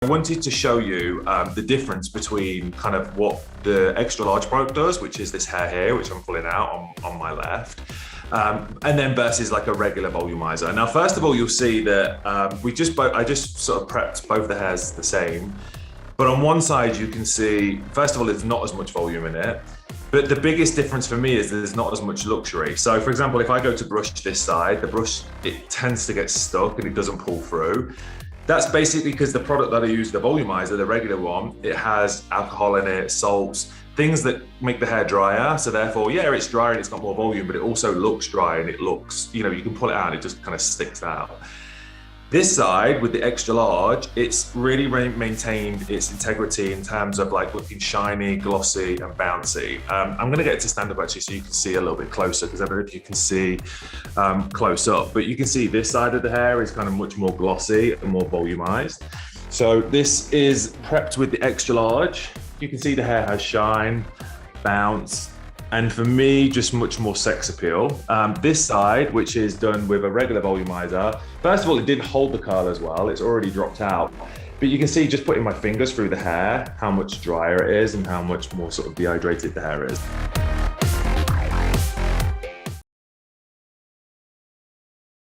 I wanted to show you the difference between kind of what the extra large product does, which is this hair here, which I'm pulling out on my left, and then versus like a regular volumizer. Now, first of all, you'll see that I just sort of prepped both the hairs the same. But on one side, you can see, first of all, there's not as much volume in it. But the biggest difference for me is there's not as much luxury. So for example, if I go to brush this side, the brush, it tends to get stuck and it doesn't pull through. That's basically because the product that I use, the volumizer, the regular one, it has alcohol in it, salts, things that make the hair drier. So therefore, yeah, it's drier and it's got more volume, but it also looks dry and it looks, you can pull it out and it just kind of sticks out. This side with the extra large, it's really maintained its integrity in terms of like looking shiny, glossy and bouncy. I'm gonna get it to stand up actually so you can see a little bit closer, because I don't know if you can see close up, but you can see this side of the hair is kind of much more glossy and more volumized. So this is prepped with the extra large. You can see the hair has shine, bounce, and for me, just much more sex appeal. This side, which is done with a regular volumizer, first of all, it didn't hold the curl as well. It's already dropped out. But you can see just putting my fingers through the hair, how much drier it is and how much more sort of dehydrated the hair is.